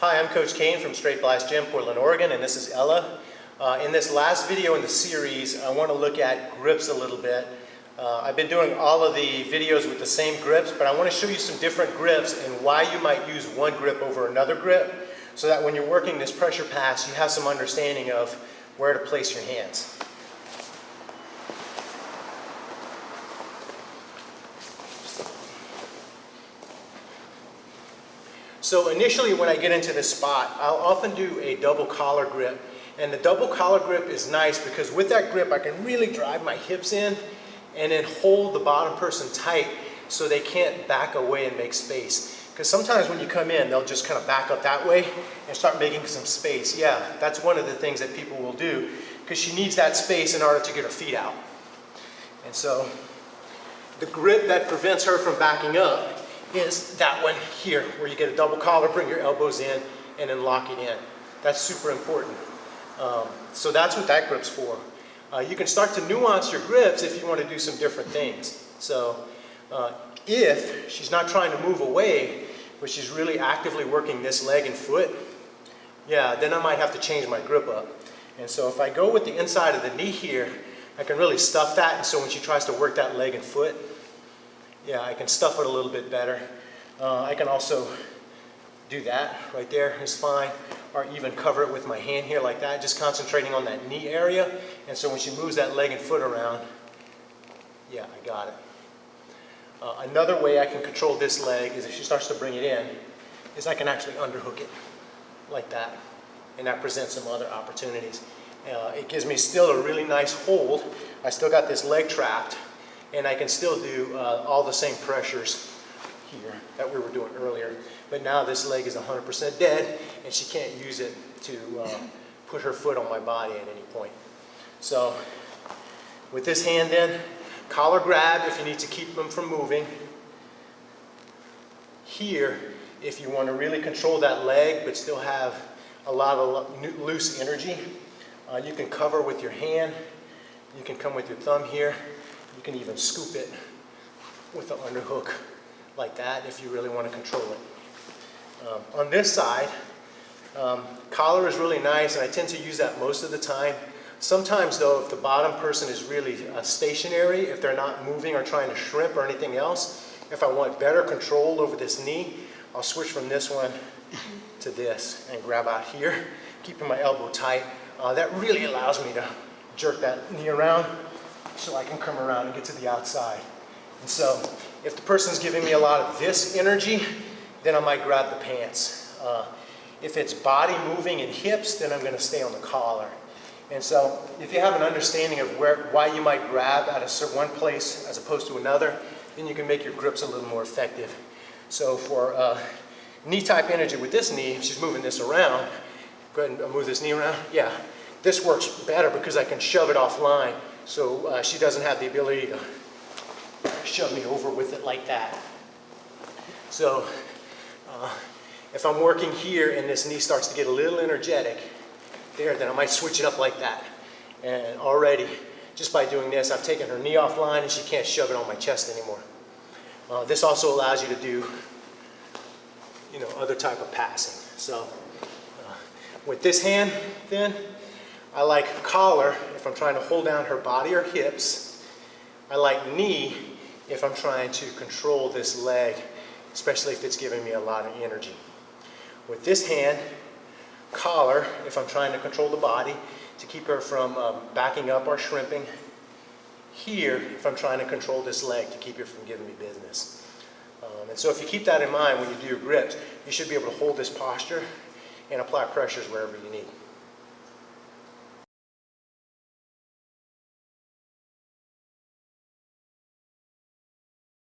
Hi, I'm Coach Kane from Straight Blast Gym, Portland, Oregon, and this is Ella. In this last video in the series, I want to look at grips a little bit. I've been doing all of the videos with the same grips, but I want to show you some different grips and why you might use one grip over another grip, so that when you're working this pressure pass, you have some understanding of where to place your hands. So initially when I get into this spot, I'll often do a double collar grip. And the double collar grip is nice because with that grip I can really drive my hips in and then hold the bottom person tight so they can't back away and make space. Because sometimes when you come in, they'll just kind of back up that way and start making some space. Yeah, that's one of the things that people will do because she needs that space in order to get her feet out. And so the grip that prevents her from backing up is that one here, where you get a double collar, bring your elbows in, and then lock it in. That's super important. So that's what that grip's for. You can start to nuance your grips if you want to do some different things. So if she's not trying to move away, but she's really actively working this leg and foot, yeah, then I might have to change my grip up. And so if I go with the inside of the knee here, I can really stuff that, and so when she tries to work that leg and foot, yeah, I can stuff it a little bit better. I can also do that right there is fine, or even cover it with my hand here like that, just concentrating on that knee area. And so when she moves that leg and foot around, yeah, I got it. Another way I can control this leg is if she starts to bring it in, is I can actually underhook it like that. And that presents some other opportunities. It gives me still a really nice hold. I still got this leg trapped, and I can still do all the same pressures here that we were doing earlier. But now this leg is 100% dead, and she can't use it to put her foot on my body at any point. So with this hand then, collar grab if you need to keep them from moving. Here, if you want to really control that leg but still have a lot of loose energy, you can cover with your hand. You can come with your thumb here. You can even scoop it with an underhook like that if you really want to control it. On this side, collar is really nice, and I tend to use that most of the time. Sometimes though, if the bottom person is really stationary, if they're not moving or trying to shrimp or anything else, if I want better control over this knee, I'll switch from this one to this and grab out here, keeping my elbow tight. That really allows me to jerk that knee around so I can come around and get to the outside. And so if the person's giving me a lot of this energy, then I might grab the pants. If it's body moving and hips, then I'm going to stay on the collar. And so if you have an understanding of why you might grab at one place as opposed to another, then you can make your grips a little more effective. So for knee type energy with this knee, if she's moving this around, go ahead and move this knee around. Yeah, this works better because I can shove it offline. So she doesn't have the ability to shove me over with it like that. So if I'm working here and this knee starts to get a little energetic, then I might switch it up like that. And already, just by doing this, I've taken her knee offline and she can't shove it on my chest anymore. This also allows you to do, other type of passing. So with this hand, then, I like collar if I'm trying to hold down her body or hips. I like knee if I'm trying to control this leg, especially if it's giving me a lot of energy. With this hand, collar if I'm trying to control the body to keep her from backing up or shrimping. Here if I'm trying to control this leg to keep her from giving me business. And so if you keep that in mind when you do your grips, you should be able to hold this posture and apply pressures wherever you need.